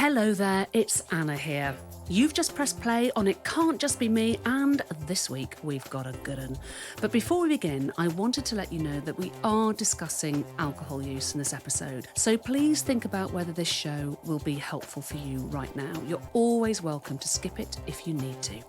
Hello there, it's Anna here. You've just pressed play on It Can't Just Be Me, and this week we've got a good one. But before we begin, I wanted to let you know that we are discussing alcohol use in this episode. So please think about whether this show will be helpful for you right now. You're always welcome to skip it if you need to.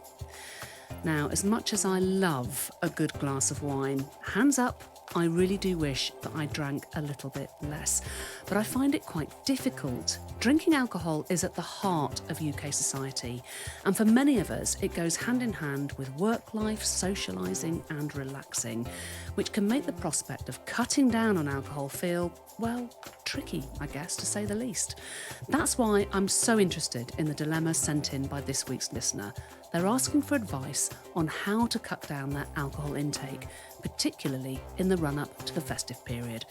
Now, as much as I love a good glass of wine, hands up, I really do wish that I drank a little bit less. But I find it quite difficult. Drinking alcohol is at the heart of UK society. And for many of us, it goes hand in hand with work life, socialising and relaxing, which can make the prospect of cutting down on alcohol feel, well, tricky, I guess, to say the least. That's why I'm so interested in the dilemma sent in by this week's listener. They're asking for advice on how to cut down their alcohol intake, particularly in the run-up to the festive period.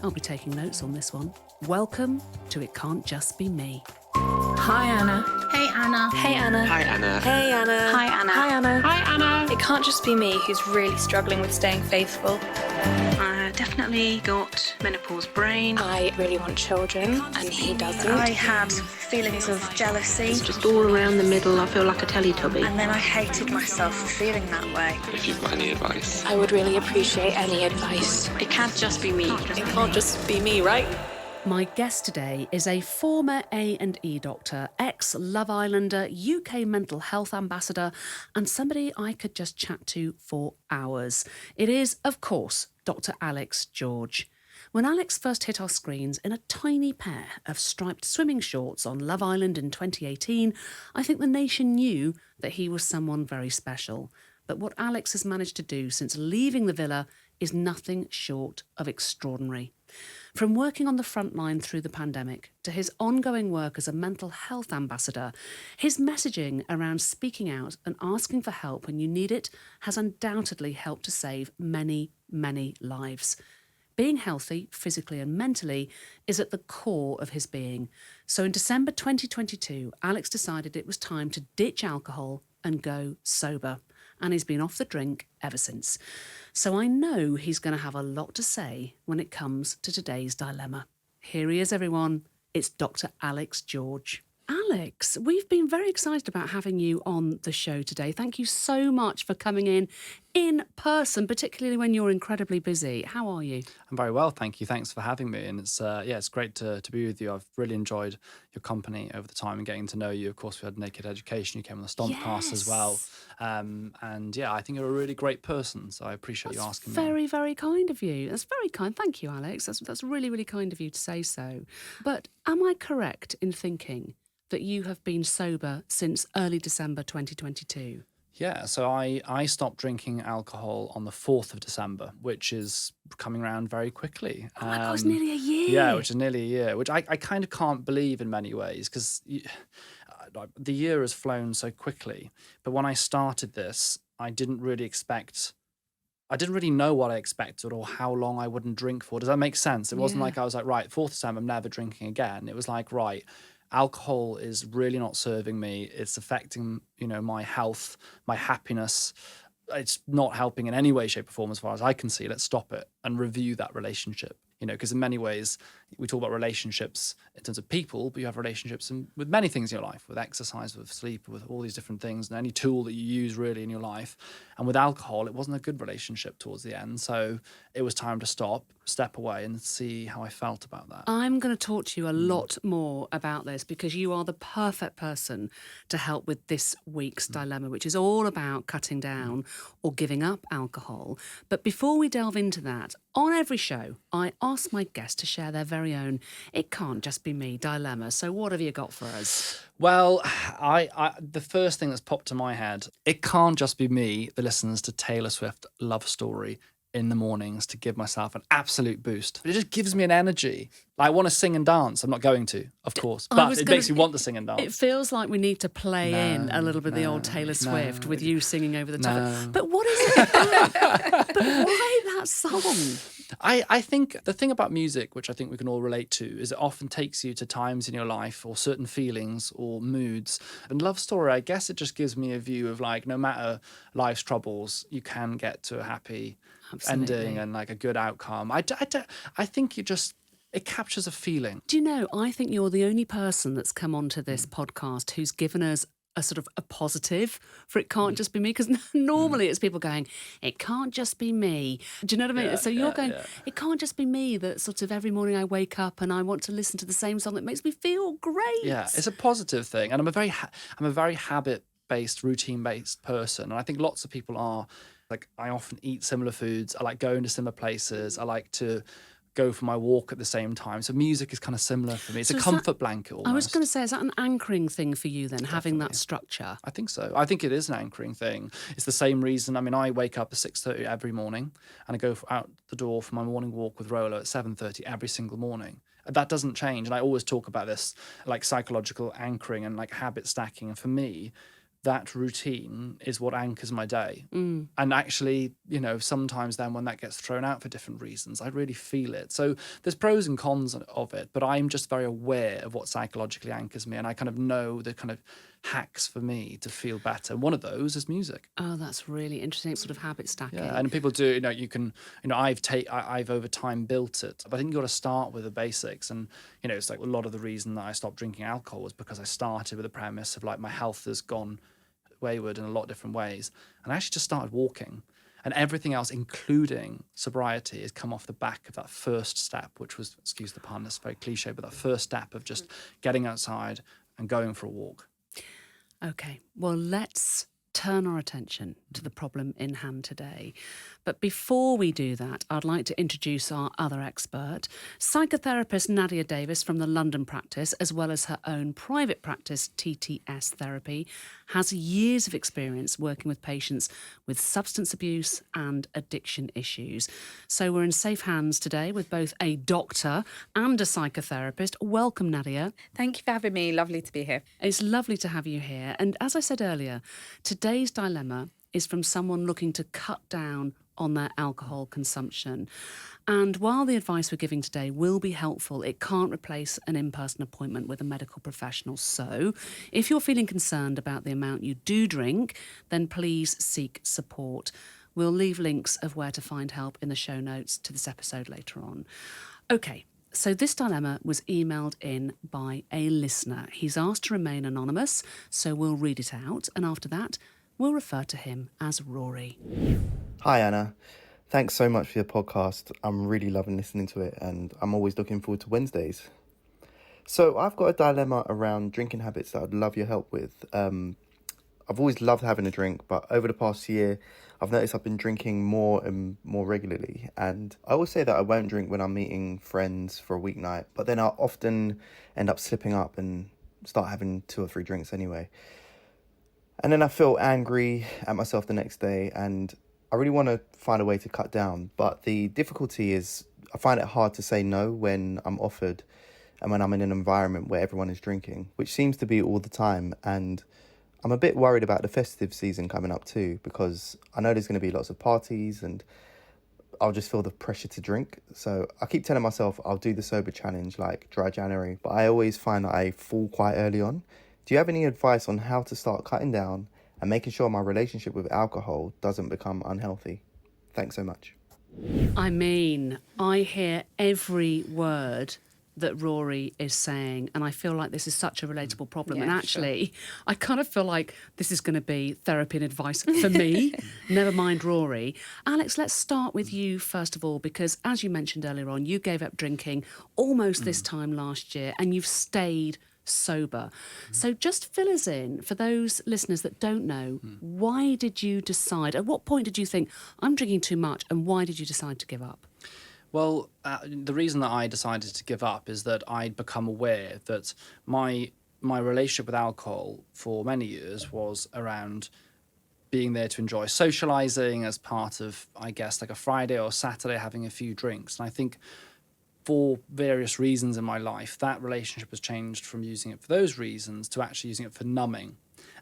I'll be taking notes on this one. Welcome to It Can't Just Be Me. Hi, Anna. Hey, Anna. Hey, Anna. Hi, Anna. Hey, Anna. Hi, Anna. Hi, Anna. Hi, Anna. It can't just be me who's really struggling with staying faithful. I definitely got menopause brain. I really want children, and he doesn't. I had feelings of jealousy, Just all around the middle, I feel like a Teletubby. and then I hated myself for feeling that way. If you've got any advice. I would really appreciate any advice. It can't just be me. It can't just be me, right? My guest today is a former A&E doctor, ex-Love Islander, UK mental health ambassador, and somebody I could just chat to for hours. It is, of course, Dr. Alex George. When Alex first hit our screens in a tiny pair of striped swimming shorts on Love Island in 2018, I think the nation knew that he was someone very special. But what Alex has managed to do since leaving the villa is nothing short of extraordinary. From working on the front line through the pandemic to his ongoing work as a mental health ambassador, his messaging around speaking out and asking for help when you need it has undoubtedly helped to save many, many lives. Being healthy, physically and mentally, is at the core of his being. So in December 2022, Alex decided it was time to ditch alcohol and go sober. And he's been off the drink ever since. So I know he's going to have a lot to say when it comes to today's dilemma. Here he is, everyone. It's Dr. Alex George. Alex, we've been very excited about having you on the show today. Thank you so much for coming in person, particularly when you're incredibly busy. How are you? I'm very well, thank you. Thanks for having me. And it's great to be with you. I've really enjoyed your company over the time and getting to know you. Of course, we had Naked Education. You came on the Stompcast as well. I think you're a really great person. So I appreciate you asking me. Very, very kind of you. That's very kind. Thank you, Alex. That's really, really kind of you to say so. But am I correct in thinking that you have been sober since early December 2022? Yeah, so I stopped drinking alcohol on the 4th of December, which is coming around very quickly. Oh my God, it's nearly a year. Yeah, which is nearly a year, which I kind of can't believe in many ways because the year has flown so quickly. But when I started this, I didn't really know what I expected or how long I wouldn't drink for. Does that make sense? It wasn't like I was like, right, 4th December, I'm never drinking again. It was like, right, alcohol is really not serving me. It's affecting, my health, my happiness. It's not helping in any way, shape or form as far as I can see. Let's stop it and review that relationship. Because in many ways, we talk about relationships in terms of people, but you have relationships with many things in your life, with exercise, with sleep, with all these different things, and any tool that you use really in your life. And with alcohol, it wasn't a good relationship towards the end. So it was time to step away and see how I felt about that. I'm going to talk to you a lot more about this because you are the perfect person to help with this week's dilemma, which is all about cutting down or giving up alcohol. But before we delve into that, on every show, I ask my guests to share their very own "It Can't Just Be Me" dilemma. So what have you got for us? Well, the first thing that's popped to my head, it can't just be me that listens to Taylor Swift Love Story in the mornings to give myself an absolute boost. But it just gives me an energy. I want to sing and dance. I'm not going to, of course, but it makes me want to sing and dance. It feels like we need to play in a little bit of the old Taylor Swift with you singing over the top. No. But what is it about? But why that song? I think the thing about music, which I think we can all relate to, is it often takes you to times in your life or certain feelings or moods. And Love Story, I guess it just gives me a view of like, no matter life's troubles, you can get to a happy ending and like a good outcome. I think it captures a feeling. Do you know, I think you're the only person that's come onto this podcast who's given us a sort of a positive for it can't just be me, because normally it's people going, it can't just be me. Do you know what I mean? Yeah, So you're going, yeah. it can't just be me that sort of every morning I wake up and I want to listen to the same song that makes me feel great. Yeah, it's a positive thing. And I'm a very habit-based, routine-based person. And I think lots of people are. Like, I often eat similar foods. I like going to similar places. I like to go for my walk at the same time. So music is kind of similar for me. It's So a is comfort blanket almost. I was going to say, is that an anchoring thing for you then, having that Definitely. structure? I think so. I think it is an anchoring thing. It's the same reason. I mean, I wake up at 6:30 every morning and I go out the door for my morning walk with Rolo at 7:30 every single morning. That doesn't change. And I always talk about this, like psychological anchoring and like habit stacking. And for me, that routine is what anchors my day. And actually, you know, sometimes then when that gets thrown out for different reasons, I really feel it. So there's pros and cons of it, but I'm just very aware of what psychologically anchors me. And I kind of know the kind of hacks for me to feel better. One of those is music. Oh, that's really interesting, sort of habit stacking. Yeah, and people do, you know, you can, you know, I've over time built it, but I think you've got to start with the basics. And, you know, it's like a lot of the reason that I stopped drinking alcohol was because I started with the premise of like my health has gone wayward in a lot of different ways. And I actually just started walking. And everything else, including sobriety, has come off the back of that first step, which was, excuse the pun, it's very cliche, but that first step of just getting outside and going for a walk. Okay, well, let's turn our attention to the problem in hand today. But before we do that, I'd like to introduce our other expert, psychotherapist Nadiyah Davis from the London practice, as well as her own private practice, TTS Therapy, has years of experience working with patients with substance abuse and addiction issues. So we're in safe hands today with both a doctor and a psychotherapist. Welcome, Nadiyah. Thank you for having me. Lovely to be here. It's lovely to have you here. And as I said earlier, today's dilemma is from someone looking to cut down on their alcohol consumption. And while the advice we're giving today will be helpful, it can't replace an in-person appointment with a medical professional. So if you're feeling concerned about the amount you do drink, then please seek support. We'll leave links of where to find help in the show notes to this episode later on. Okay. So this dilemma was emailed in by a listener. He's asked to remain anonymous, so we'll read it out. And after that, we'll refer to him as Rory. Hi, Anna. Thanks so much for your podcast. I'm really loving listening to it, and I'm always looking forward to Wednesdays. So I've got a dilemma around drinking habits that I'd love your help with. I've always loved having a drink, but over the past year, I've noticed I've been drinking more and more regularly. And I always say that I won't drink when I'm meeting friends for a weeknight, but then I'll often end up slipping up and start having 2 or 3 drinks anyway. And then I feel angry at myself the next day, and I really want to find a way to cut down. But the difficulty is I find it hard to say no when I'm offered and when I'm in an environment where everyone is drinking, which seems to be all the time. And I'm a bit worried about the festive season coming up too, because I know there's going to be lots of parties and I'll just feel the pressure to drink. So I keep telling myself I'll do the sober challenge like dry January, but I always find that I fall quite early on. Do you have any advice on how to start cutting down and making sure my relationship with alcohol doesn't become unhealthy? Thanks so much. I mean, I hear every word that Rory is saying, and I feel like this is such a relatable problem. Yeah, and actually, I kind of feel like this is going to be therapy and advice for me, never mind Rory. Alex, let's start with you first of all, because as you mentioned earlier on, you gave up drinking almost this time last year, and you've stayed sober. So just fill us in, for those listeners that don't know, why did you decide, at what point did you think, I'm drinking too much, and why did you decide to give up? Well, the reason that I decided to give up is that I'd become aware that my relationship with alcohol for many years was around being there to enjoy socialising as part of, I guess, like a Friday or Saturday having a few drinks. And I think for various reasons in my life, that relationship has changed from using it for those reasons to actually using it for numbing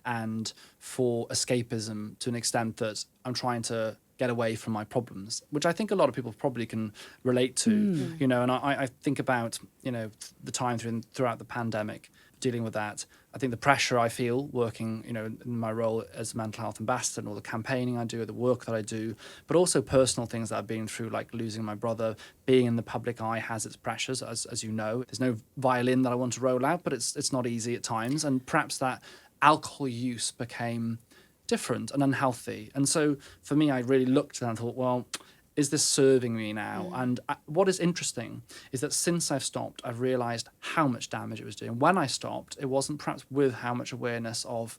and for escapism, to an extent that I'm trying to get away from my problems, which I think a lot of people probably can relate to, you know. And I think about, you know, the time throughout the pandemic, dealing with that. I think the pressure I feel working, in my role as a mental health ambassador and all the campaigning I do, the work that I do, but also personal things that I've been through, like losing my brother. Being in the public eye has its pressures, as you know. There's no violin that I want to roll out, but it's not easy at times. And perhaps that alcohol use became different and unhealthy. And so for me, I really looked at that and thought, well, is this serving me now? And what is interesting is that since I've stopped, I've realised how much damage it was doing. When I stopped, it wasn't perhaps with how much awareness of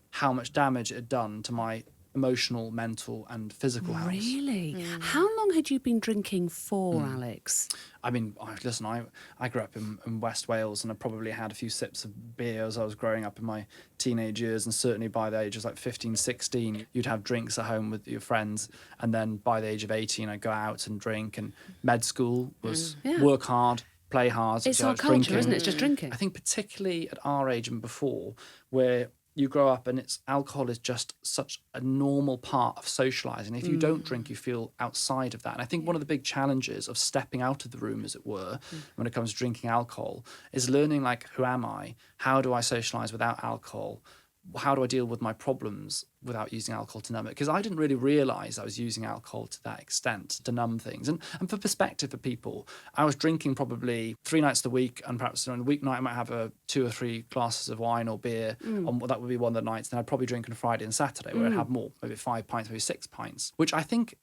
how much damage it had done to my emotional, mental and physical health. Really? How long had you been drinking for, Alex? I mean, listen, I grew up in West Wales, and I probably had a few sips of beer as I was growing up in my teenage years, and certainly by the age of like 15, 16, you'd have drinks at home with your friends, and then by the age of 18, I'd go out and drink, and med school was work hard, play hard. It's so our culture, isn't it? It's just drinking. I think particularly at our age and before, where you grow up and alcohol is just such a normal part of socializing. If you don't drink, you feel outside of that. And I think one of the big challenges of stepping out of the room, as it were, when it comes to drinking alcohol, is learning, like, who am I? How do I socialize without alcohol? How do I deal with my problems without using alcohol to numb it? Because I didn't really realise I was using alcohol to that extent to numb things. And for perspective for people, I was drinking probably 3 nights a week, and perhaps on a weeknight I might have 2 or 3 glasses of wine or beer. That would be one of the nights. Then I'd probably drink on a Friday and Saturday, where I'd have more, maybe 5 pints, maybe 6 pints, which I think,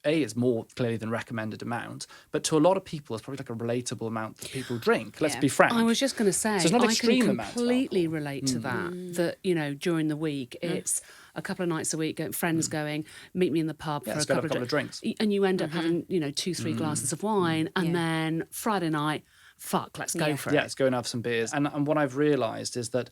is more clearly than recommended amount, but to a lot of people, it's probably like a relatable amount that people drink. Let's be frank. I was just going to say, so it's not I extreme can amount completely relate to that, during the week, it's a couple of nights a week, friends going, meet me in the pub for a couple of drinks. And you end up having, 2, 3 glasses of wine, and then Friday night, let's go for it. Yeah, let's go and have some beers. And what I've realised is that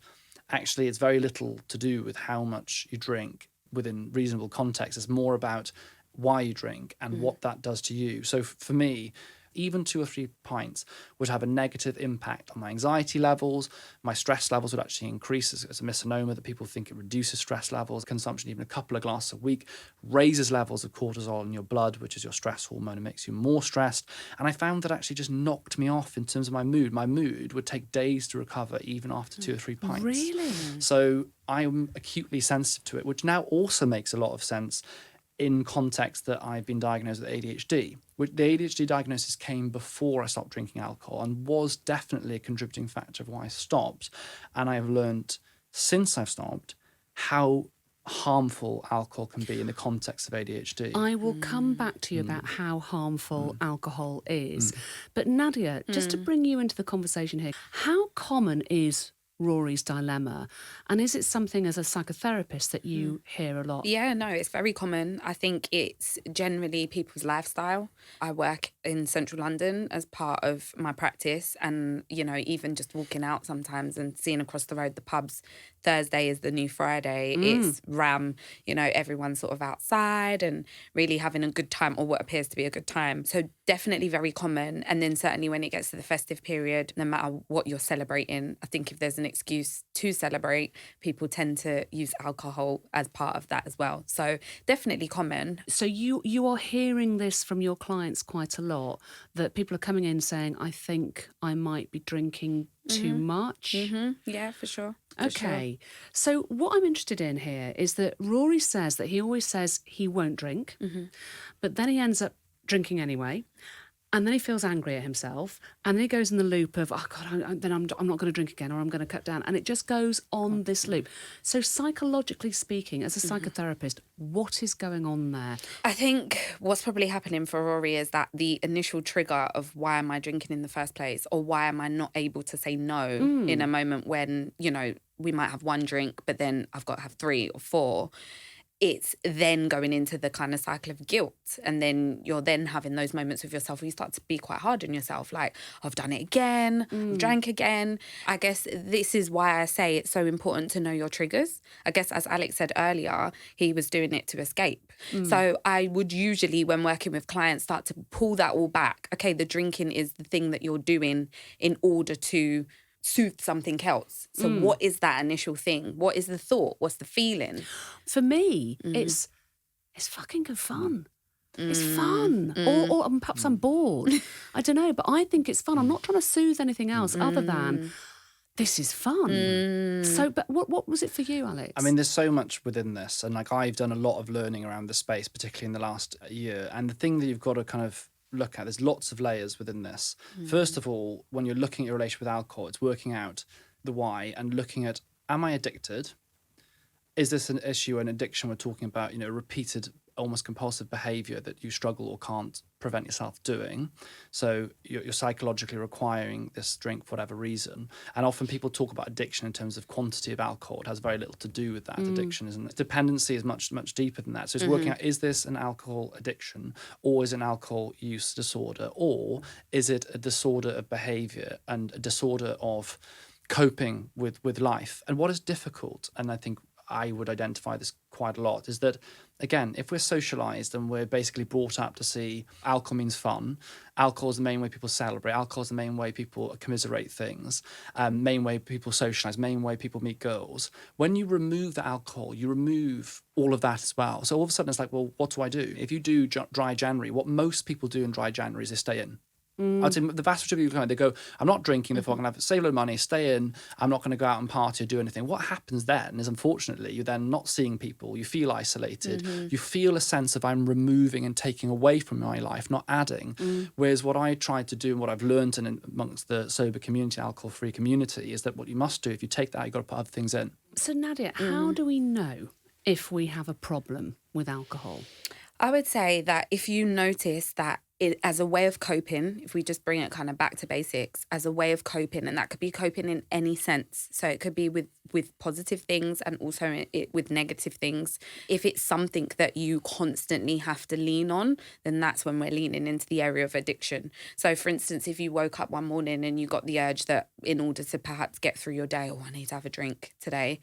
actually it's very little to do with how much you drink within reasonable context. It's more about why you drink and what that does to you. So for me, even 2 or 3 pints would have a negative impact on my anxiety levels. My stress levels would actually increase. It's a misnomer that people think it reduces stress levels. Consumption, even a couple of glasses a week, raises levels of cortisol in your blood, which is your stress hormone, and makes you more stressed. And I found that actually just knocked me off in terms of my mood. My mood would take days to recover even after 2 or 3 pints. Really? So I'm acutely sensitive to it, which now also makes a lot of sense in context that I've been diagnosed with ADHD. The ADHD diagnosis came before I stopped drinking alcohol and was definitely a contributing factor of why I stopped. And I've learned since I've stopped how harmful alcohol can be in the context of ADHD. I will come back to you about how harmful alcohol is. But Nadiyah, just to bring you into the conversation here, how common is Rory's dilemma, and is it something as a psychotherapist that you hear a lot? Yeah, no, it's very common. I think it's generally people's lifestyle. I work in central London as part of my practice, and even just walking out sometimes and seeing across the road the pubs. Thursday is the new Friday. It's ram, everyone's sort of outside and really having a good time, or what appears to be a good time. So definitely very common. And then certainly when it gets to the festive period, no matter what you're celebrating, I think if there's an excuse to celebrate, people tend to use alcohol as part of that as well. So definitely common. So you are hearing this from your clients quite a lot, that people are coming in saying, I think I might be drinking too much. Yeah, for sure. Okay. So what I'm interested in here is that Rory says that he always says he won't drink, but then he ends up drinking anyway. And then he feels angry at himself, and then he goes in the loop of, I'm not going to drink again, or I'm going to cut down. And it just goes on this loop. So psychologically speaking, as a psychotherapist, what is going on there? I think what's probably happening for Rory is that the initial trigger of why am I drinking in the first place, or why am I not able to say no in a moment when, we might have 1 drink, but then I've got to have 3 or 4. It's then going into the kind of cycle of guilt. And then you're then having those moments with yourself where you start to be quite hard on yourself. Like, I've done it again, I've drank again. I guess this is why I say it's so important to know your triggers. I guess as Alex said earlier, he was doing it to escape. So I would usually, when working with clients, start to pull that all back. Okay, the drinking is the thing that you're doing in order to soothe something else. So what is that initial thing? What is the thought? What's the feeling? For me, it's fucking good fun. It's fun. Or perhaps I'm bored. I don't know, but I think it's fun. I'm not trying to soothe anything else other than This is fun. So, but what was it for you, Alex? I mean, there's so much within this, and like I've done a lot of learning around the space, particularly in the last year. And the thing that you've got to kind of look at, there's lots of layers within this. First of all, when you're looking at your relationship with alcohol, it's working out the why and looking at, am I addicted? Is this an issue, an addiction? We're talking about, repeated, almost compulsive behavior that you struggle or can't prevent yourself doing. So you're psychologically requiring this drink for whatever reason. And often people talk about addiction in terms of quantity of alcohol. It has very little to do with that. Addiction isn't. Dependency is much, much deeper than that. So it's working out, is this an alcohol addiction, or is it an alcohol use disorder, or is it a disorder of behavior and a disorder of coping with life? And what is difficult, and I think I would identify this quite a lot, is that, again, if we're socialized and we're basically brought up to see alcohol means fun, alcohol is the main way people celebrate, alcohol is the main way people commiserate things, main way people socialize, main way people meet girls. When you remove the alcohol, you remove all of that as well. So all of a sudden it's like, well, what do I do? If you do dry January, what most people do in dry January is they stay in. I'd say the vast majority of people, they go, I'm not drinking, therefore I'm going to save a load of money, stay in, I'm not going to go out and party or do anything. What happens then is, unfortunately, you're then not seeing people, you feel isolated, you feel a sense of I'm removing and taking away from my life, not adding. Whereas what I tried to do and what I've learned amongst the sober community, alcohol-free community, is that what you must do, if you take that, you've got to put other things in. So Nadiyah, how do we know if we have a problem with alcohol? I would say that if you notice that as a way of coping, if we just bring it kind of back to basics, as a way of coping, and that could be coping in any sense. So it could be with positive things and also with negative things. If it's something that you constantly have to lean on, then that's when we're leaning into the area of addiction. So for instance, if you woke up one morning and you got the urge that in order to perhaps get through your day, I need to have a drink today,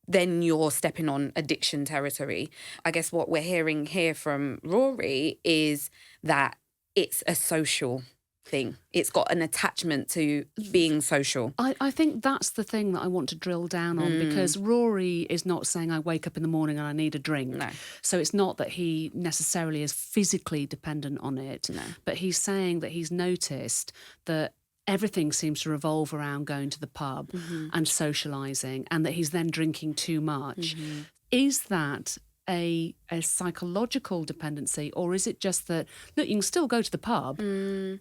then you're stepping on addiction territory. I guess what we're hearing here from Rory is that it's a social thing. It's got an attachment to being social. I think that's the thing that I want to drill down on, because Rory is not saying I wake up in the morning and I need a drink. No. So it's not that he necessarily is physically dependent on it, but he's saying that he's noticed that everything seems to revolve around going to the pub and socialising, and that he's then drinking too much. Is that a psychological dependency, or is it just that, look, you can still go to the pub,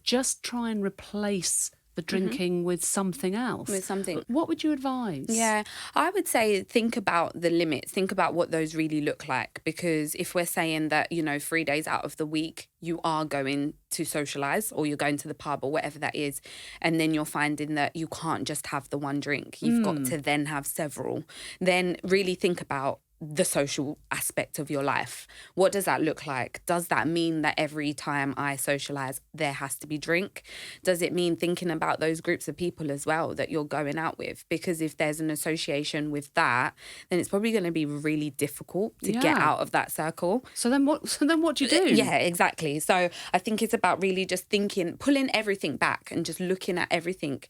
just try and replace the drinking with something else? With something. What would you advise? Yeah, I would say think about the limits. Think about what those really look like. Because if we're saying that, 3 days out of the week, you are going to socialise or you're going to the pub or whatever that is, and then you're finding that you can't just have the one drink, you've got to then have several, then really think about the social aspect of your life. What does that look like? Does that mean that every time I socialise, there has to be drink? Does it mean thinking about those groups of people as well that you're going out with? Because if there's an association with that, then it's probably going to be really difficult to get out of that circle. So then what do you do? Yeah, exactly. So I think it's about really just thinking, pulling everything back and just looking at everything.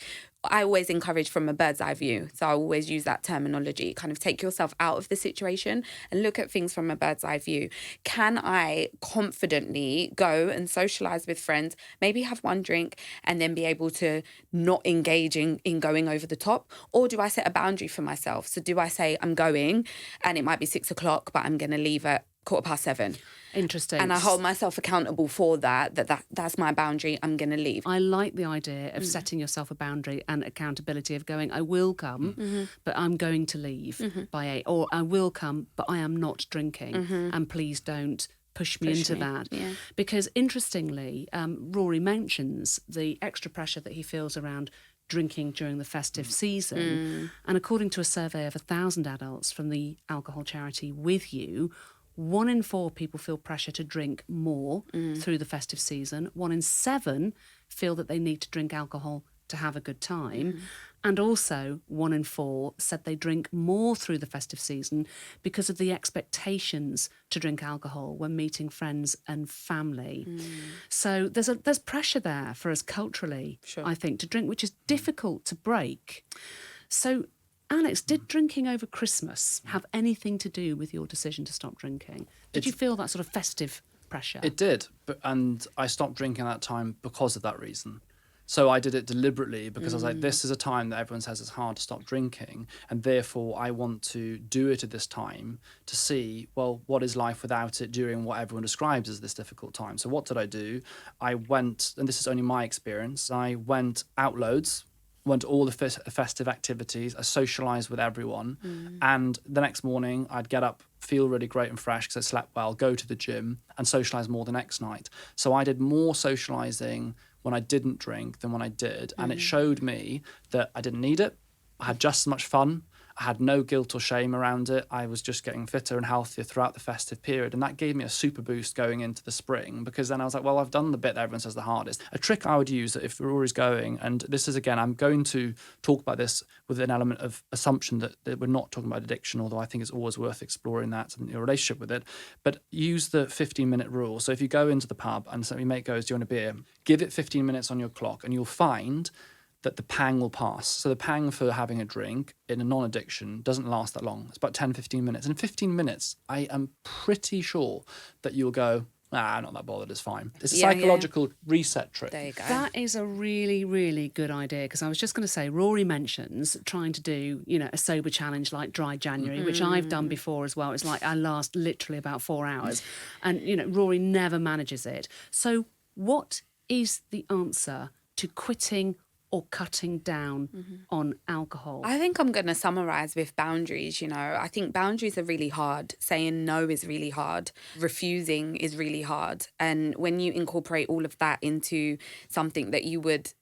I always encourage from a bird's eye view. So I always use that terminology, kind of take yourself out of the situation and look at things from a bird's eye view. Can I confidently go and socialise with friends, maybe have one drink and then be able to not engage in going over the top? Or do I set a boundary for myself? So do I say I'm going and it might be 6 o'clock, but I'm going to leave at 7:15? Interesting. And I hold myself accountable for that's my boundary. I'm going to leave. I like the idea of setting yourself a boundary and accountability of going, I will come, but I'm going to leave by 8. Or I will come, but I am not drinking. And please don't push me into that. Yeah. Because interestingly, Rory mentions the extra pressure that he feels around drinking during the festive season. And according to a survey of 1,000 adults from the alcohol charity With You, 1 in 4 people feel pressure to drink more through the festive season. 1 in 7 feel that they need to drink alcohol to have a good time. And also 1 in 4 said they drink more through the festive season because of the expectations to drink alcohol when meeting friends and family. So there's pressure there for us culturally, I think, to drink, which is difficult to break. So Alex, did drinking over Christmas have anything to do with your decision to stop drinking? Did you feel that sort of festive pressure? It did, and I stopped drinking at that time because of that reason. So I did it deliberately because I was like, this is a time that everyone says it's hard to stop drinking. And therefore, I want to do it at this time to see, well, what is life without it during what everyone describes as this difficult time. So what did I do? I went, and this is only my experience, I went out loads, went to all the festive activities. I socialised with everyone. And the next morning, I'd get up, feel really great and fresh because I slept well, go to the gym and socialise more the next night. So I did more socialising when I didn't drink than when I did. And it showed me that I didn't need it. I had just as much fun. I had no guilt or shame around it. I was just getting fitter and healthier throughout the festive period. And that gave me a super boost going into the spring, because then I was like, well, I've done the bit that everyone says the hardest. A trick I would use if Rory's going, and this is, again, I'm going to talk about this with an element of assumption that we're not talking about addiction, although I think it's always worth exploring that and your relationship with it. But use the 15-minute rule. So if you go into the pub and your mate goes, do you want a beer? Give it 15 minutes on your clock and you'll find that the pang will pass. So the pang for having a drink in a non-addiction doesn't last that long. It's about 10, 15 minutes. And in 15 minutes, I am pretty sure that you'll go, I'm not that bothered, it's fine. It's a psychological reset trick. There you go. That is a really, really good idea, because I was just going to say, Rory mentions trying to do, a sober challenge like Dry January, which I've done before as well. It's like I last literally about 4 hours. And, Rory never manages it. So what is the answer to quitting or cutting down on alcohol? I think I'm going to summarise with boundaries. I think boundaries are really hard. Saying no is really hard. Refusing is really hard. And when you incorporate all of that into something that you would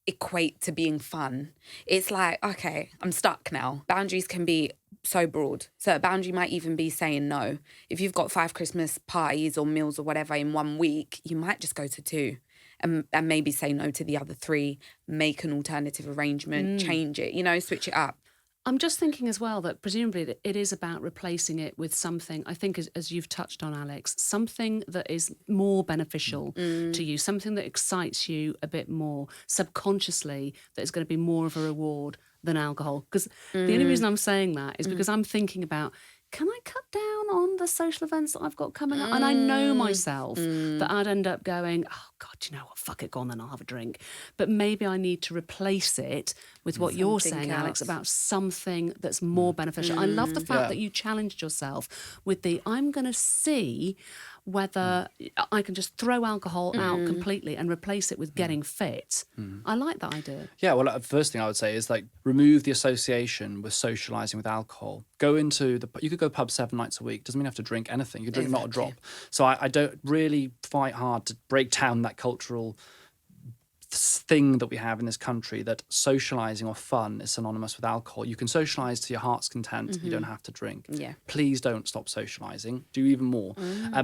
equate to being fun, it's like, okay, I'm stuck now. Boundaries can be so broad. So a boundary might even be saying no. If you've got 5 Christmas parties or meals or whatever in 1 week, you might just go to 2. And maybe say no to the other 3, make an alternative arrangement, change it, switch it up. I'm just thinking as well that presumably it is about replacing it with something, I think, as you've touched on, Alex, something that is more beneficial to you, something that excites you a bit more subconsciously, that is going to be more of a reward than alcohol. Because the only reason I'm saying that is because I'm thinking about, can I cut down on the social events that I've got coming up? And I know myself that I'd end up going, oh, God, you know what? Fuck it, go on then, I'll have a drink. But maybe I need to replace it with what you're saying, Alex, about something that's more beneficial. I love the fact that you challenged yourself with I'm going to see whether I can just throw alcohol out completely and replace it with getting fit. I like that idea. Yeah, well, the first thing I would say is remove the association with socialising with alcohol. You could go to the pub 7 nights a week. Doesn't mean you have to drink anything. You drink not a drop. So I don't really fight hard to break down that cultural thing that we have in this country, that socialising or fun is synonymous with alcohol. You can socialise to your heart's content. You don't have to drink. Yeah. Please don't stop socialising. Do even more.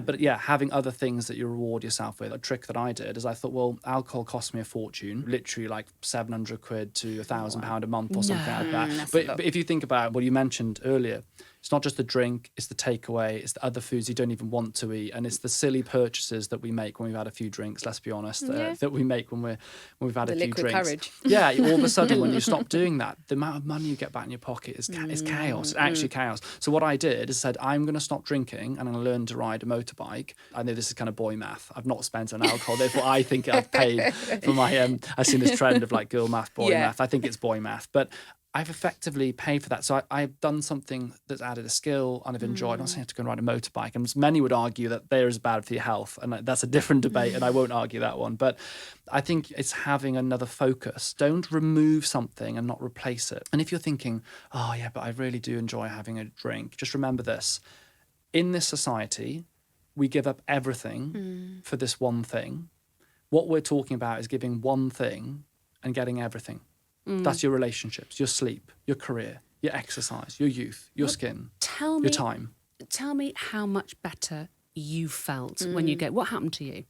But having other things that you reward yourself with. A trick that I did is I thought, well, alcohol costs me a fortune, literally like 700 quid to £1,000 a month or something like that. But if you think about what you mentioned earlier, it's not just the drink, it's the takeaway, it's the other foods you don't even want to eat, and it's the silly purchases that we make when we've had a few drinks, let's be honest, that we make when we've had a few drinks. Courage. Yeah, all of a sudden when you stop doing that, the amount of money you get back in your pocket is chaos. It's actually chaos. So what I did is said, I'm going to stop drinking and I'm going to learn to ride a motorbike. I know this is kind of boy math. I've not spent on alcohol, therefore I think I've paid for my, I've seen this trend of girl math, boy math. I think it's boy math. But I've effectively paid for that. So I've done something that's added a skill and I've enjoyed. I'm not saying I have to go and ride a motorbike. And many would argue that there is bad for your health. And that's a different debate and I won't argue that one. But I think it's having another focus. Don't remove something and not replace it. And if you're thinking, oh yeah, but I really do enjoy having a drink, just remember this. In this society, we give up everything for this one thing. What we're talking about is giving one thing and getting everything. That's your relationships, your sleep, your career, your exercise, your youth, your skin, your time. Tell me how much better you felt when you what happened to you?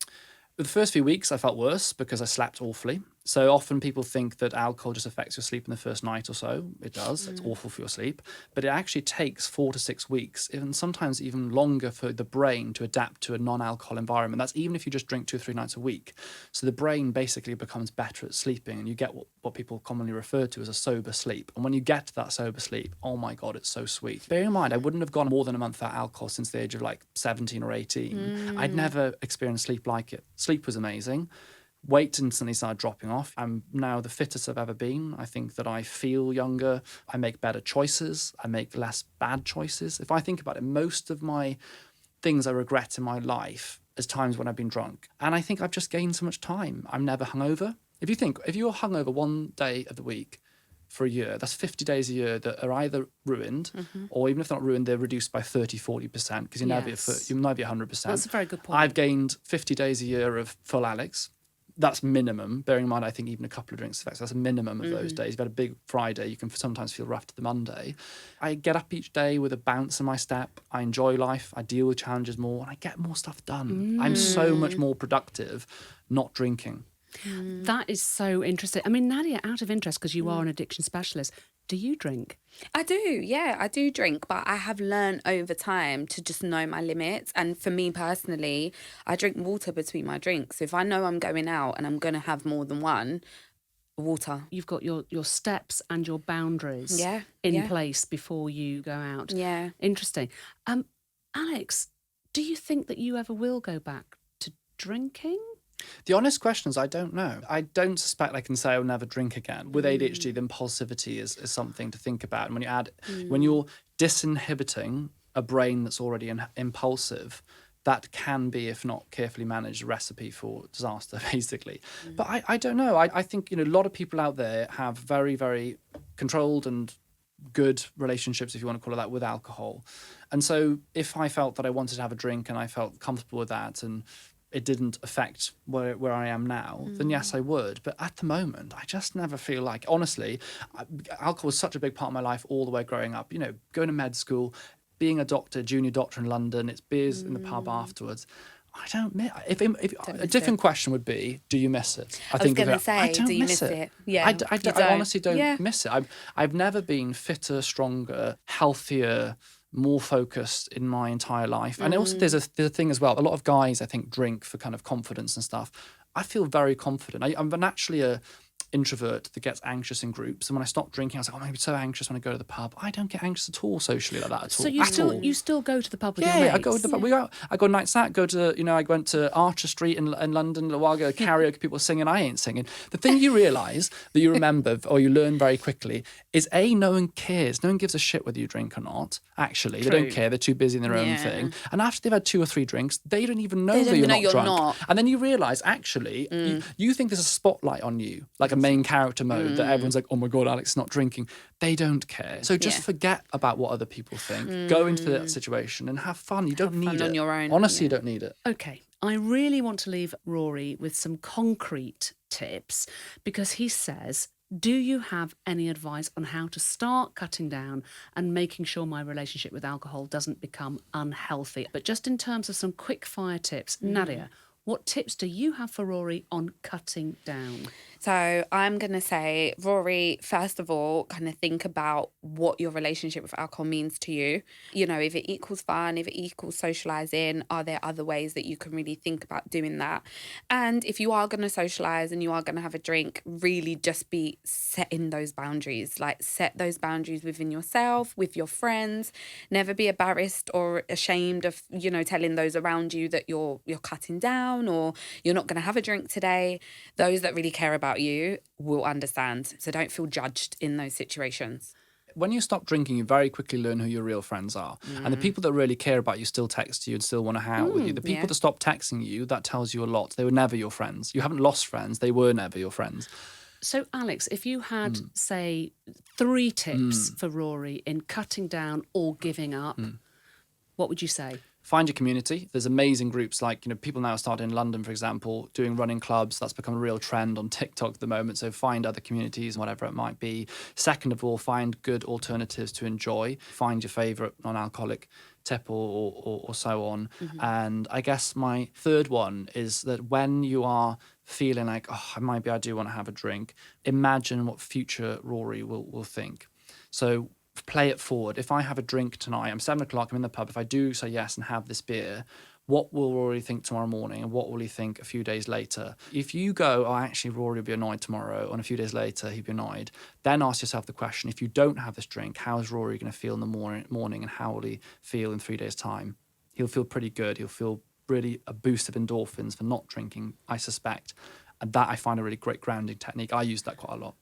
The first few weeks I felt worse because I slept awfully. So often people think that alcohol just affects your sleep in the first night or so. It does. It's awful for your sleep. But it actually takes 4 to 6 weeks, even sometimes even longer, for the brain to adapt to a non-alcohol environment. That's even if you just drink 2 or 3 nights a week. So the brain basically becomes better at sleeping and you get what people commonly refer to as a sober sleep. And when you get to that sober sleep, oh my God, it's so sweet. Bear in mind, I wouldn't have gone more than a month without alcohol since the age of 17 or 18. I'd never experienced sleep like it. Sleep was amazing. Weight instantly started dropping off. I'm now the fittest I've ever been. I think that I feel younger. I make better choices. I make less bad choices. If I think about it, most of my things I regret in my life is times when I've been drunk. And I think I've just gained so much time. I'm never hungover. If you're hungover one day of the week for a year, that's 50 days a year that are either ruined, or even if they're not ruined, they're reduced by 30-40%, because you're never at 100%. That's a very good point. I've gained 50 days a year of full Alex. That's minimum. Bearing in mind, I think even a couple of drinks affects. That's a minimum of those days. You've had a big Friday, you can sometimes feel rough to the Monday. I get up each day with a bounce in my step. I enjoy life. I deal with challenges more, and I get more stuff done. I'm so much more productive not drinking. That is so interesting. I mean, Nadiyah, out of interest, because you are an addiction specialist, do you drink? I do, yeah, I do drink, but I have learned over time to just know my limits. And for me personally, I drink water between my drinks. If I know I'm going out and I'm going to have more than one, water. You've got your steps and your boundaries in place before you go out. Yeah. Interesting. Alex, do you think that you ever will go back to drinking? The honest question is, I don't know. I don't suspect I can say I'll never drink again. With ADHD, the impulsivity is something to think about. And when you're disinhibiting a brain that's already impulsive, that can be, if not carefully managed, a recipe for disaster, basically. But I don't know. I think, a lot of people out there have very, very controlled and good relationships, if you want to call it that, with alcohol. And so if I felt that I wanted to have a drink and I felt comfortable with that and it didn't affect where I am now, then yes, I would. But at the moment, I just never feel like, honestly, alcohol was such a big part of my life all the way growing up. Going to med school, being a doctor, junior doctor in London, it's beers in the pub afterwards. I don't miss it. If a different question would be, do you miss it? I was going to say, do you miss it? Yeah, I honestly don't miss it. I've never been fitter, stronger, healthier, more focused in my entire life. And also there's a thing as well. A lot of guys, I think, drink for kind of confidence and stuff. I feel very confident. I'm naturally a introvert that gets anxious in groups, and when I stop drinking I was like, I'm so anxious when I go to the pub. I don't get anxious at all socially like that at all. So you still go to the pub with your mates? I go to the pub. I go nights out, I went to Archer Street in London a little while ago, karaoke, people singing, I ain't singing. The thing you realise that you remember or you learn very quickly is no one cares. No one gives a shit whether you drink or not, actually. They don't care, they're too busy in their own thing. And after they've had 2 or 3 drinks, they don't even know that you're not drunk. And then you realise, actually, you think there's a spotlight on you, like a main character mode, that everyone's like, oh my God, Alex is not drinking. They don't care. So just forget about what other people think. Go into that situation and have fun. You don't need it. On your own. Honestly, you don't need it. Okay, I really want to leave Rory with some concrete tips, because he says, do you have any advice on how to start cutting down and making sure my relationship with alcohol doesn't become unhealthy? But just in terms of some quick fire tips, Nadiyah, what tips do you have for Rory on cutting down? So I'm going to say, Rory, first of all, kind of think about what your relationship with alcohol means to you. If it equals fun, if it equals socialising, are there other ways that you can really think about doing that? And if you are going to socialise and you are going to have a drink, really just be setting those boundaries. Like, set those boundaries within yourself, with your friends. Never be embarrassed or ashamed of, telling those around you that you're cutting down or you're not going to have a drink today. Those that really care about you will understand. So don't feel judged in those situations. When you stop drinking, you very quickly learn who your real friends are. And the people that really care about you still text you and still want to hang out with you. The people that stop texting you, that tells you a lot. They were never your friends. You haven't lost friends. They were never your friends. So, Alex, if you had, say, 3 tips for Rory in cutting down or giving up, what would you say? Find your community. There's amazing groups like, people now start in London, for example, doing running clubs. That's become a real trend on TikTok at the moment. So find other communities, whatever it might be. Second of all, find good alternatives to enjoy. Find your favourite non-alcoholic tip or so on. And I guess my third one is that when you are feeling like, maybe I do want to have a drink, imagine what future Rory will think. So play it forward. If I have a drink tonight, I'm 7 o'clock, I'm in the pub. If I do say yes and have this beer, what will Rory think tomorrow morning? And what will he think a few days later? If you go, actually, Rory will be annoyed tomorrow, and a few days later, he'll be annoyed, then ask yourself the question, if you don't have this drink, how is Rory going to feel in the morning and how will he feel in 3 days' time? He'll feel pretty good. He'll feel really a boost of endorphins for not drinking, I suspect. And that I find a really great grounding technique. I use that quite a lot.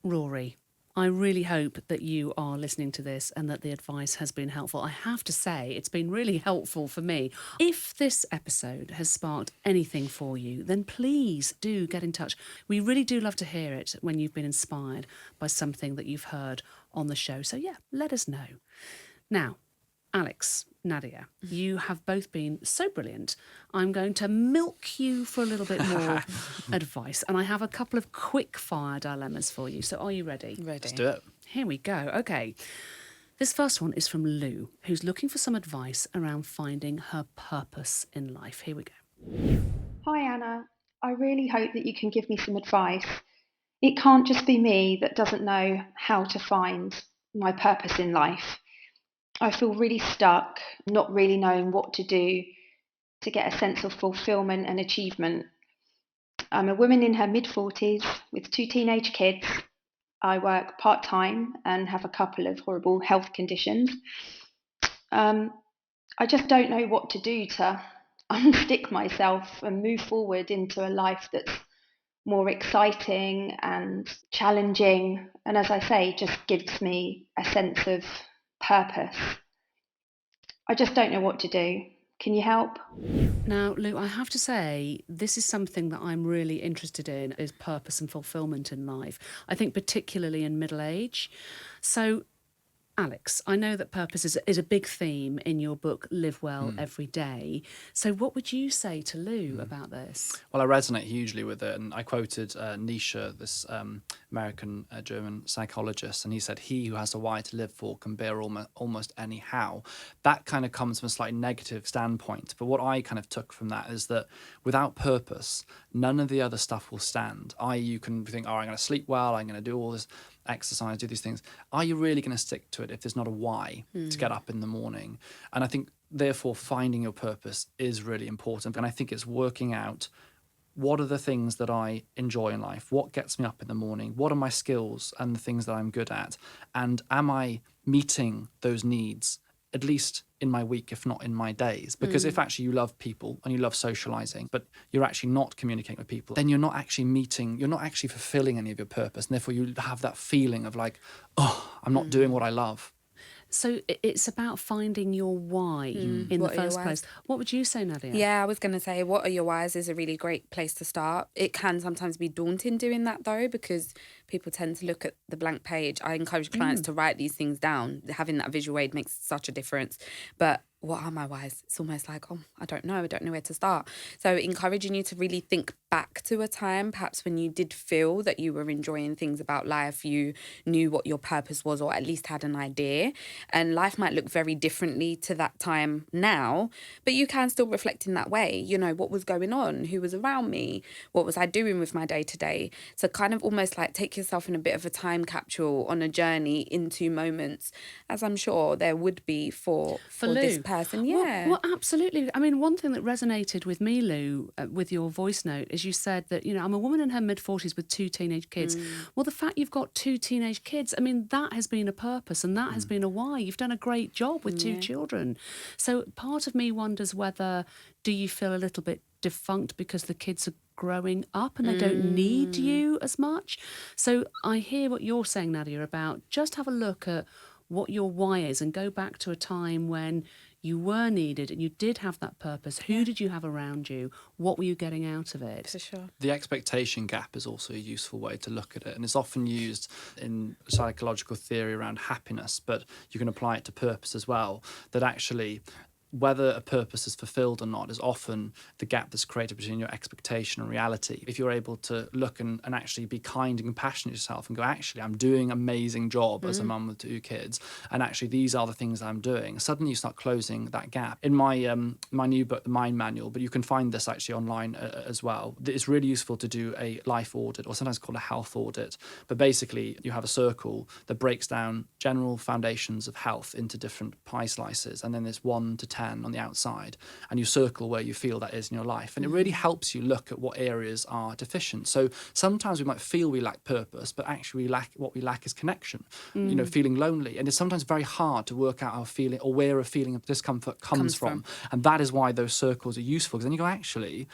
Rory, I really hope that you are listening to this and that the advice has been helpful. I have to say, it's been really helpful for me. If this episode has sparked anything for you, then please do get in touch. We really do love to hear it when you've been inspired by something that you've heard on the show. So yeah, let us know. Now, Alex, Nadiyah, you have both been so brilliant. I'm going to milk you for a little bit more advice. And I have a couple of quick fire dilemmas for you. So are you ready? Ready. Let's do it. Here we go. Okay. This first one is from Lou, who's looking for some advice around finding her purpose in life. Here we go. Hi Anna, I really hope that you can give me some advice. It can't just be me that doesn't know how to find my purpose in life. I feel really stuck, not really knowing what to do to get a sense of fulfillment and achievement. I'm a woman in her mid-40s with 2 teenage kids. I work part-time and have a couple of horrible health conditions. I just don't know what to do to unstick myself and move forward into a life that's more exciting and challenging, and as I say, just gives me a sense of purpose. I just don't know what to do. Can you help? Now, Lou, I have to say, this is something that I'm really interested in, is purpose and fulfillment in life. I think particularly in middle age. So, Alex, I know that purpose is a big theme in your book, Live Well Every Day. So what would you say to Lou about this? Well, I resonate hugely with it. And I quoted Nietzsche, this American German psychologist, and he said, he who has a why to live for can bear almost any how. That kind of comes from a slightly negative standpoint. But what I kind of took from that is that without purpose, none of the other stuff will stand. You can think, oh, I'm going to sleep well, I'm going to do all this exercise, do these things. Are you really going to stick to it if there's not a why to get up in the morning? And I think, therefore, finding your purpose is really important. And I think it's working out, what are the things that I enjoy in life? What gets me up in the morning? What are my skills and the things that I'm good at? And am I meeting those needs, at least in my week, if not in my days? Because if actually you love people and you love socializing, but you're actually not communicating with people, then you're not actually fulfilling any of your purpose. And therefore you have that feeling of like, oh, I'm not doing what I love. So it's about finding your why in the first place. What would you say, Nadiyah? Yeah, I was going to say, what are your whys is a really great place to start. It can sometimes be daunting doing that, though, because people tend to look at the blank page. I encourage clients to write these things down. Having that visual aid makes such a difference. But what are my whys? It's almost like, oh, I don't know where to start. So encouraging you to really think back to a time, perhaps when you did feel that you were enjoying things about life, you knew what your purpose was, or at least had an idea. And life might look very differently to that time now, but you can still reflect in that way. You know, what was going on? Who was around me? What was I doing with my day to day? So kind of almost like take yourself in a bit of a time capsule on a journey into moments, as I'm sure there would be for this person. Yeah. Well, absolutely. I mean, one thing that resonated with me, Lou, with your voice note, is you said that, you know, I'm a woman in her mid-40s with 2 teenage kids. Well, the fact you've got 2 teenage kids, I mean, that has been a purpose and that has been a why. You've done a great job with 2 children. So part of me wonders whether, do you feel a little bit defunct because the kids are growing up and they don't need you as much? So I hear what you're saying, Nadiyah, about just have a look at what your why is and go back to a time when you were needed and you did have that purpose. Who did you have around you? What were you getting out of it? For sure. The expectation gap is also a useful way to look at it, and it's often used in psychological theory around happiness, but you can apply it to purpose as well, that actually whether a purpose is fulfilled or not is often the gap that's created between your expectation and reality. If you're able to look and actually be kind and compassionate to yourself and go, actually, I'm doing an amazing job as a mum with 2 kids, and actually these are the things I'm doing, suddenly you start closing that gap. In my my new book, The Mind Manual, but you can find this actually online as well, it's really useful to do a life audit, or sometimes called a health audit. But basically, you have a circle that breaks down general foundations of health into different pie slices, and then there's 1 to 10 on the outside, and you circle where you feel that is in your life, and it really helps you look at what areas are deficient. So sometimes we might feel we lack purpose, but actually what we lack is connection, you know, feeling lonely, and it's sometimes very hard to work out how a feeling or where a feeling of discomfort comes from. And that is why those circles are useful, because then you go, actually,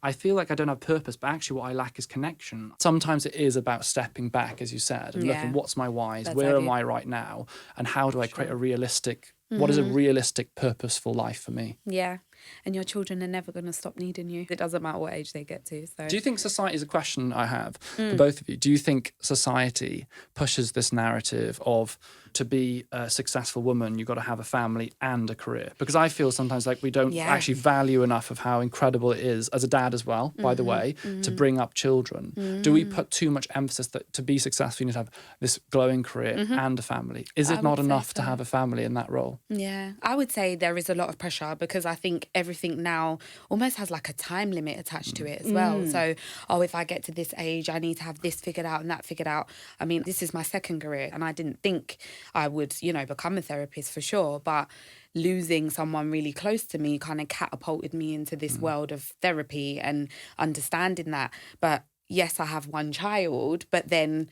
I feel like I don't have purpose, but actually what I lack is connection. Sometimes it is about stepping back, as you said, and looking, what's my whys, where am I right now, and how do I create a realistic, what is a realistic, purposeful life for me? Yeah. And your children are never going to stop needing you. It doesn't matter what age they get to. So, do you think society is a question I have for both of you? Do you think society pushes this narrative of to be a successful woman, you've got to have a family and a career? Because I feel sometimes like we don't actually value enough of how incredible it is, as a dad as well, by the way, to bring up children. Do we put too much emphasis that to be successful, you need to have this glowing career and a family? Is it not enough to have a family in that role? Yeah, I would say there is a lot of pressure because I think everything now almost has like a time limit attached to it as well. So, if I get to this age, I need to have this figured out and that figured out. I mean, this is my second career and I didn't think I would, become a therapist for sure. But losing someone really close to me kind of catapulted me into this world of therapy and understanding that. But yes, I have one child, but then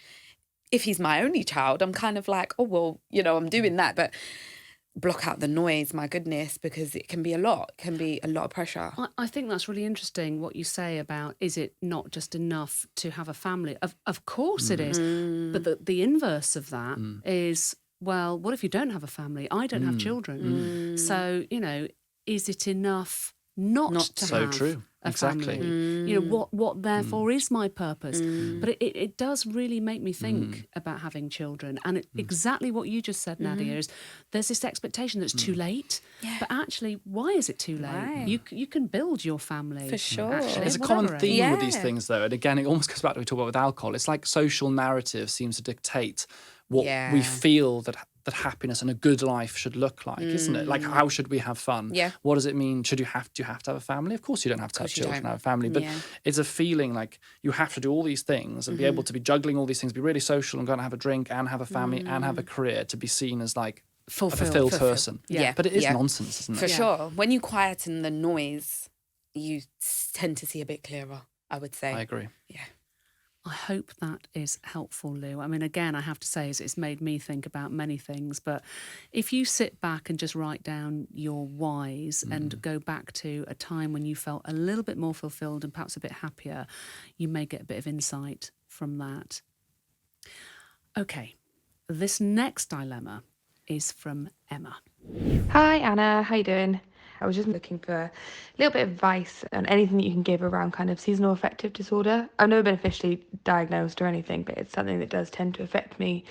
if he's my only child, I'm kind of like, oh, well, I'm doing that. But block out the noise, my goodness, because it can be a lot. It can be a lot of pressure. I think that's really interesting what you say about, is it not just enough to have a family? Of course it is. But the inverse of that is, well, what if you don't have a family? I don't have children. So, is it enough not to so have true. a Exactly. family? What therefore is my purpose? But it does really make me think about having children. And exactly what you just said, Nadiyah, is there's this expectation that it's too late. Yeah. But actually, why is it too late? Right. You can build your family. For sure. Actually, There's a common theme with these things, though. And again, it almost goes back to what we talk about with alcohol. It's like social narrative seems to dictate what we feel that happiness and a good life should look like, isn't it? Like, how should we have fun? Yeah. What does it mean? Do you have to have a family? Of course you don't have to have children and have a family, but it's a feeling like you have to do all these things and be able to be juggling all these things, be really social and go and have a drink and have a family and have a career to be seen as like a fulfilled person. Yeah. But it is nonsense, isn't it? For sure. When you quieten the noise, you tend to see a bit clearer, I would say. I agree. Yeah. I hope that is helpful, Lou. I mean, again, I have to say it's made me think about many things, but if you sit back and just write down your whys and go back to a time when you felt a little bit more fulfilled and perhaps a bit happier, you may get a bit of insight from that. Okay, this next dilemma is from Emma. Hi Anna, how you doing? I was just looking for a little bit of advice on anything that you can give around kind of seasonal affective disorder. I've never been officially diagnosed or anything, but it's something that does tend to affect me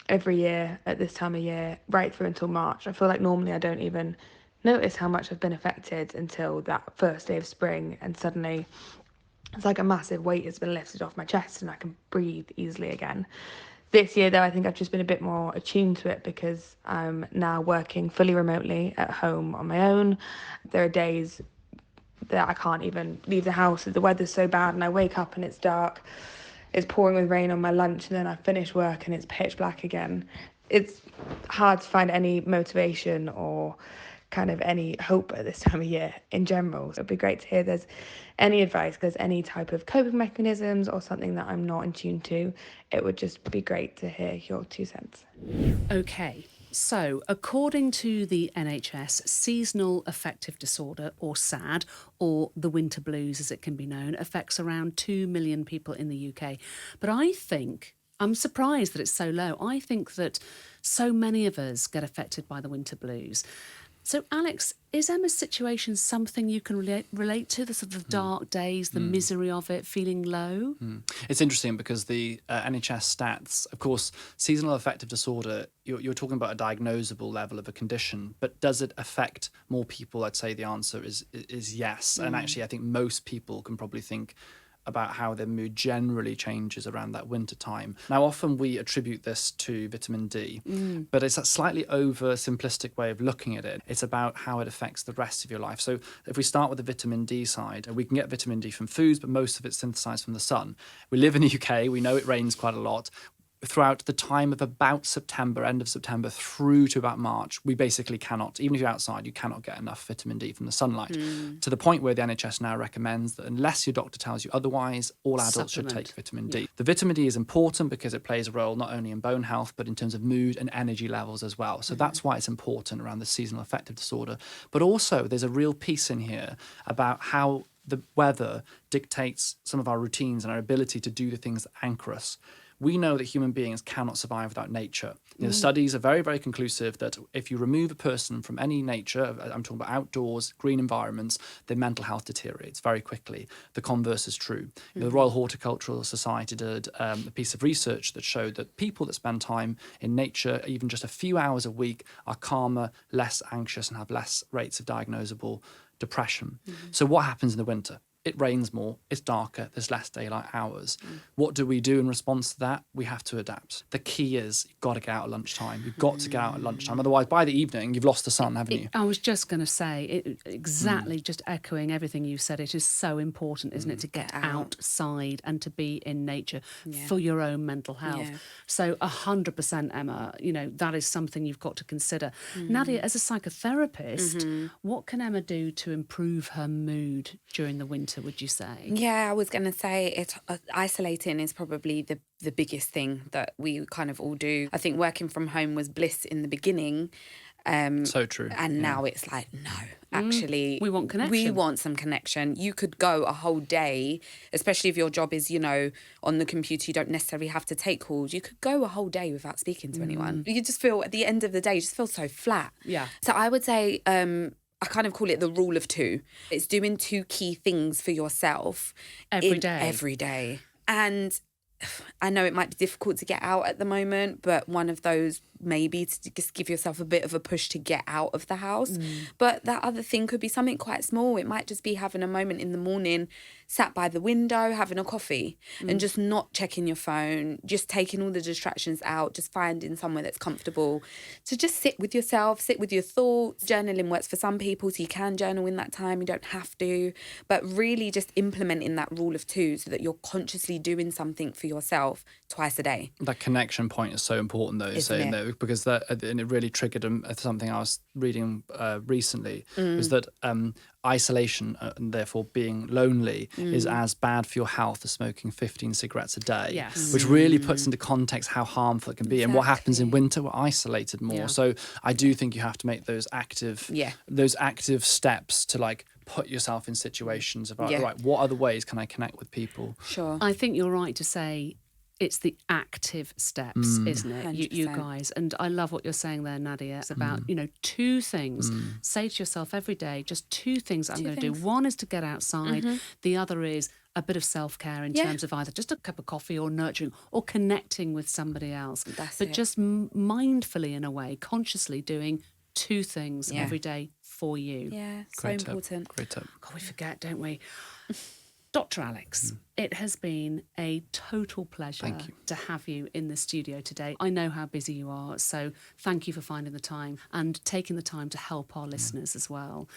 every year at this time of year, right through until March. I feel like normally I don't even notice how much I've been affected until that first day of spring, and suddenly it's like a massive weight has been lifted off my chest and I can breathe easily again. This year, though, I think I've just been a bit more attuned to it because I'm now working fully remotely at home on my own. There are days that I can't even leave the house. The weather's so bad and I wake up and it's dark. It's pouring with rain on my lunch and then I finish work and it's pitch black again. It's hard to find any motivation or kind of any hope at this time of year in general. So it'd be great to hear there's any advice, there's any type of coping mechanisms or something that I'm not in tune to. It would just be great to hear your 2 cents. Okay, so according to the NHS, seasonal affective disorder, or SAD, or the winter blues as it can be known, affects around 2 million people in the UK. But I'm surprised that it's so low. I think that so many of us get affected by the winter blues. So, Alex, is Emma's situation something you can relate to, the sort of dark days, the misery of it, feeling low? It's interesting because the NHS stats, of course, seasonal affective disorder, you're talking about a diagnosable level of a condition, but does it affect more people? I'd say the answer is yes. And actually, I think most people can probably think about how their mood generally changes around that winter time. Now, often we attribute this to vitamin D, but it's a slightly oversimplistic way of looking at it. It's about how it affects the rest of your life. So if we start with the vitamin D side, we can get vitamin D from foods, but most of it's synthesized from the sun. We live in the UK, we know it rains quite a lot. Throughout the time of about September, end of September, through to about March, we basically cannot, even if you're outside, you cannot get enough vitamin D from the sunlight. To the point where the NHS now recommends that unless your doctor tells you otherwise, all adults should take vitamin D. The vitamin D is important because it plays a role not only in bone health, but in terms of mood and energy levels as well. So that's why it's important around the seasonal affective disorder. But also, there's a real piece in here about how the weather dictates some of our routines and our ability to do the things that anchor us. We know that human beings cannot survive without nature. The studies are very, very conclusive that if you remove a person from any nature, I'm talking about outdoors, green environments, their mental health deteriorates very quickly. The converse is true. The Royal Horticultural Society did a piece of research that showed that people that spend time in nature, even just a few hours a week, are calmer, less anxious, and have less rates of diagnosable depression. So what happens in the winter? It rains more, it's darker, there's less daylight hours. What do we do in response to that? We have to adapt. The key is you've got to get out at lunchtime. You've got to get out at lunchtime. Otherwise, by the evening, you've lost the sun, haven't you? I was just going to say, exactly, just echoing everything you said, it is so important, isn't it, to get outside and to be in nature for your own mental health. So 100%, Emma, that is something you've got to consider. Nadiyah, as a psychotherapist, what can Emma do to improve her mood during the winter, would you say? Yeah, I was going to say isolating is probably the biggest thing that we kind of all do. I think working from home was bliss in the beginning. So true. And now it's like, no, actually. We want connection. We want some connection. You could go a whole day, especially if your job is, on the computer, you don't necessarily have to take calls. You could go a whole day without speaking to anyone. You just feel, at the end of the day, you just feel so flat. Yeah. So I would say... I kind of call it the rule of 2. It's doing 2 key things for yourself every day. Every day. And I know it might be difficult to get out at the moment, but one of those maybe to just give yourself a bit of a push to get out of the house. But that other thing could be something quite small. It might just be having a moment in the morning, sat by the window, having a coffee and just not checking your phone, just taking all the distractions out, just finding somewhere that's comfortable to just sit with yourself, sit with your thoughts. Journaling works for some people, so you can journal in that time. You don't have to, but really just implementing that rule of 2 so that you're consciously doing something for yourself twice a day. That connection point is so important, though, saying that, because and it really triggered something I was reading recently, was that isolation and therefore being lonely is as bad for your health as smoking 15 cigarettes a day. Yes. Which really puts into context how harmful it can be. And what happens in winter, we're isolated more. So I do think you have to make those active steps to put yourself in situations about, right, what other ways can I connect with people? Sure. I think you're right to say it's the active steps, isn't it, you guys? And I love what you're saying there, Nadiyah. It's about, 2 things. Say to yourself every day, just 2 things I'm going to do. One is to get outside. The other is a bit of self-care in terms of either just a cup of coffee or nurturing or connecting with somebody else. Just mindfully, in a way, consciously doing 2 things every day for you. Yeah, so important. Great tip. God, we forget, don't we? Dr. Alex, it has been a total pleasure to have you in the studio today. I know how busy you are, so thank you for finding the time and taking the time to help our listeners as well.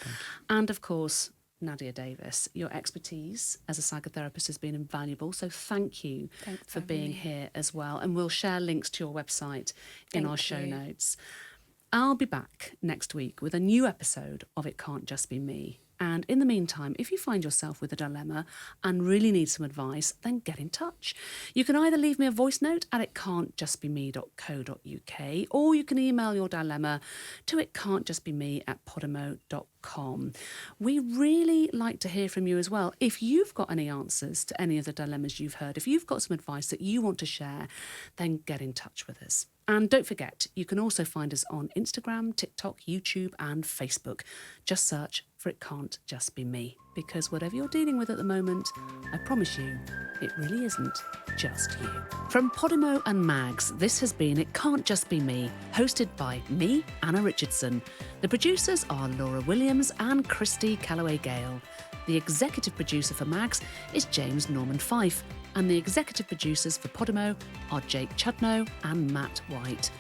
And of course, Nadiyah Davis, your expertise as a psychotherapist has been invaluable, so thank you for being here as well. And we'll share links to your website in our show notes. I'll be back next week with a new episode of It Can't Just Be Me. And in the meantime, if you find yourself with a dilemma and really need some advice, then get in touch. You can either leave me a voice note at itcan'tjustbeme.co.uk, or you can email your dilemma to itcan'tjustbeme@podimo.com. We really like to hear from you as well. If you've got any answers to any of the dilemmas you've heard, if you've got some advice that you want to share, then get in touch with us. And don't forget, you can also find us on Instagram, TikTok, YouTube and Facebook. Just search for It Can't Just Be Me, because whatever you're dealing with at the moment, I promise you, it really isn't just you. From Podimo and Mags, this has been It Can't Just Be Me, hosted by me, Anna Richardson. The producers are Laura Williams and Christy Calloway-Gale. The executive producer for Mags is James Norman Fife, and the executive producers for Podimo are Jake Chudnow and Matt White.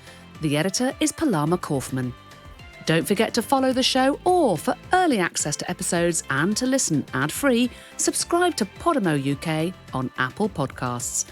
The editor is Palama Kaufman. Don't forget to follow the show, or for early access to episodes and to listen ad-free, subscribe to Podimo UK on Apple Podcasts.